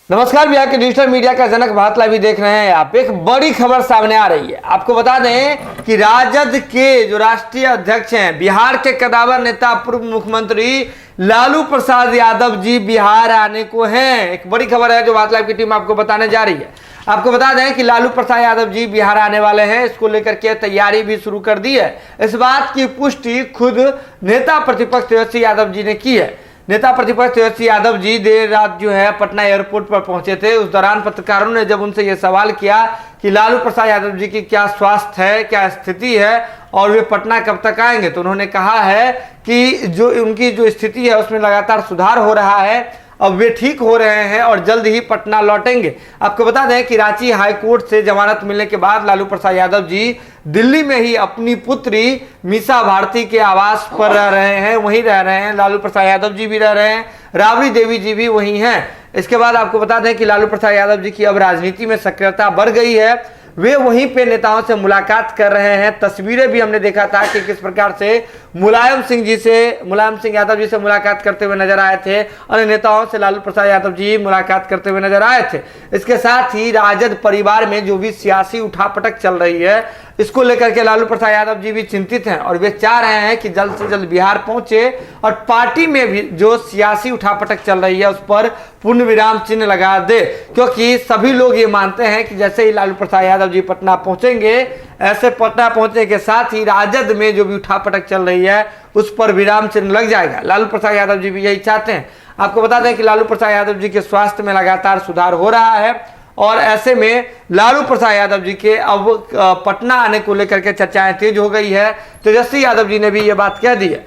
नमस्कार, बिहार के digital media का जनक भारत लाइव देख रहे हैं आप। एक बड़ी खबर सामने आ रही है। आपको बता दें कि राजद के जो राष्ट्रीय अध्यक्ष हैं, बिहार के कदावर नेता पूर्व मुख्यमंत्री लालू प्रसाद यादव जी बिहार आने को हैं। एक बड़ी खबर है जो भारत लाइव की टीम आपको बताने जा रही है। आपको बता दें कि लालू प्रसाद यादव जी बिहार आने वाले हैं। इसको लेकर के तैयारी भी शुरू कर दी है। इस बात की पुष्टि खुद नेता प्रतिपक्ष तेजस्वी यादव जी ने की है। नेता प्रतिपक्ष तेजस्वी यादव जी देर रात जो है पटना एयरपोर्ट पर पहुंचे थे। उस दौरान पत्रकारों ने जब उनसे यह सवाल किया कि लालू प्रसाद यादव जी की क्या स्वास्थ्य है, क्या स्थिति है और वे पटना कब तक आएंगे, तो उन्होंने कहा है कि जो उनकी जो स्थिति है उसमें लगातार सुधार हो रहा है। अब वे ठीक हो रहे हैं और जल्द ही पटना लौटेंगे। आपको बता दें कि रांची हाईकोर्ट से जमानत मिलने के बाद लालू प्रसाद यादव जी दिल्ली में ही अपनी पुत्री मीसा भारती के आवास पर रह रहे हैं, वहीं रह रहे हैं। लालू प्रसाद यादव जी भी रह रहे हैं, राबड़ी देवी जी भी वहीं हैं। इसके बाद आपको बता दें कि लालू प्रसाद यादव जी की अब राजनीति में सक्रियता बढ़ गई है। वे वहीं पे नेताओं से मुलाकात कर रहे हैं। तस्वीरें भी हमने देखा था कि किस प्रकार से मुलायम सिंह यादव जी से मुलाकात करते हुए नजर आए थे। अन्य नेताओं से लालू प्रसाद यादव जी मुलाकात करते हुए नजर आए थे। इसके साथ ही राजद परिवार में जो भी सियासी उठापटक चल रही है, इसको लेकर के लालू प्रसाद यादव जी भी चिंतित हैं और वे चाह रहे हैं कि जल्द से जल्द बिहार पहुंचे और पार्टी में भी जो सियासी उठापटक चल रही है उस पर पूर्ण विराम चिन्ह लगा दे। क्योंकि सभी लोग ये मानते हैं कि जैसे ही लालू प्रसाद यादव जी पटना पहुंचेंगे, ऐसे पटना पहुंचने के साथ ही राजद में जो भी उठापटक चल रही है उस पर विराम चिन्ह लग जाएगा। लालू प्रसाद यादव जी भी यही चाहते हैं। आपको बता दें कि लालू प्रसाद यादव जी के स्वास्थ्य में लगातार सुधार हो रहा है और ऐसे में लालू प्रसाद यादव जी के अब पटना आने को लेकर के चर्चाएं तेज हो गई है। तेजस्वी यादव जी ने भी ये बात कह दी है।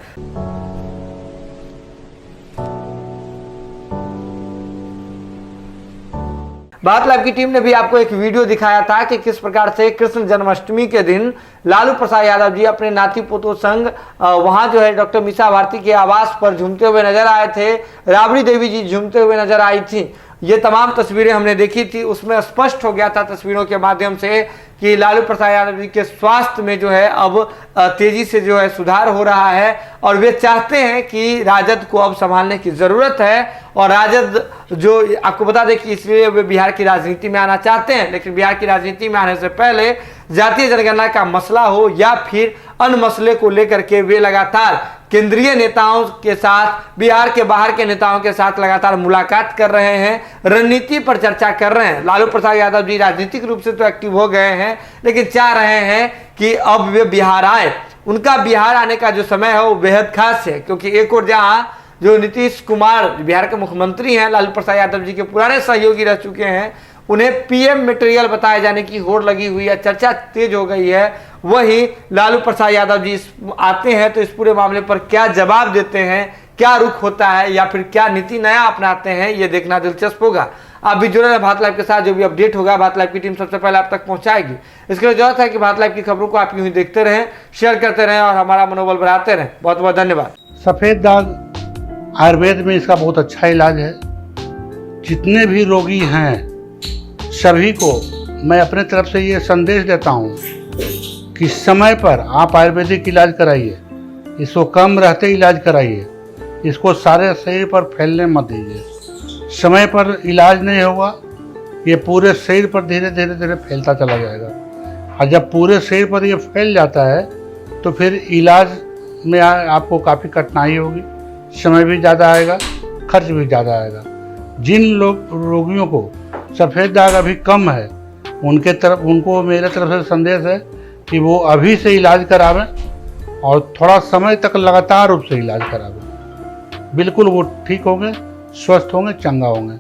भारत लाइव की टीम ने भी आपको एक वीडियो दिखाया था कि किस प्रकार से कृष्ण जन्माष्टमी के दिन लालू प्रसाद यादव जी अपने नाती पोतों संग वहां जो है डॉक्टर मीसा भारती के आवास पर झूमते हुए नजर आए थे। राबड़ी देवी जी झूमते हुए नजर आई थी। ये तमाम तस्वीरें हमने देखी थी। उसमें स्पष्ट हो गया था तस्वीरों के माध्यम से कि लालू प्रसाद यादव जी के स्वास्थ्य में जो है अब तेजी से जो है सुधार हो रहा है और वे चाहते हैं कि राजद को अब संभालने की जरूरत है। और राजद जो आपको बता दें कि इसलिए वे बिहार की राजनीति में आना चाहते हैं, लेकिन बिहार की राजनीति में आने से पहले जातीय जनगणना का मसला हो या फिर अन्य मसले को लेकर के वे लगातार केंद्रीय नेताओं के साथ, बिहार के बाहर के नेताओं के साथ लगातार मुलाकात कर रहे हैं, रणनीति पर चर्चा कर रहे हैं। लालू प्रसाद यादव जी राजनीतिक रूप से तो एक्टिव हो गए हैं, लेकिन चाह रहे हैं कि अब वे बिहार आए। उनका बिहार आने का जो समय है वो बेहद खास है, क्योंकि एक और जहां जो नीतीश कुमार बिहार के मुख्यमंत्री हैं, लालू प्रसाद यादव जी के पुराने सहयोगी रह चुके हैं, उन्हें पीएम मटेरियल बताए जाने की होड़ लगी हुई है, चर्चा तेज हो गई है। वहीं लालू प्रसाद यादव जी आते हैं तो इस पूरे मामले पर क्या जवाब देते हैं, क्या रुख होता है या फिर क्या नीति नया अपनाते हैं, ये देखना दिलचस्प होगा। आप भी जुड़े रहें भारत लाइव के साथ। जो भी अपडेट होगा भारत लाइव की टीम सबसे पहले आप तक पहुंचाएगी। इसके लिए जरूरत है कि भारत लाइव की खबरों को आप यूं ही देखते रहें, शेयर करते रहें और हमारा मनोबल बढ़ाते रहें। बहुत बहुत धन्यवाद। सफ़ेद दाग आयुर्वेद में इसका बहुत अच्छा इलाज है। जितने भी रोगी हैं सभी को मैं अपने तरफ से ये संदेश देता हूँ कि समय पर आप आयुर्वेदिक इलाज कराइए, इसको कम रहते इलाज कराइए, इसको सारे शरीर पर फैलने मत दीजिए। समय पर इलाज नहीं होगा, ये पूरे शरीर पर धीरे धीरे फैलता चला जाएगा और जब पूरे शरीर पर ये फैल जाता है तो फिर इलाज में आपको काफ़ी कठिनाई होगी, समय भी ज़्यादा आएगा, खर्च भी ज़्यादा आएगा। जिन रोगियों को सफ़ेद दाग अभी कम है उनको मेरे तरफ से संदेश है कि वो अभी से इलाज करावें और थोड़ा समय तक लगातार रूप से इलाज करावें। बिल्कुल वो ठीक होंगे, स्वस्थ होंगे, चंगा होंगे।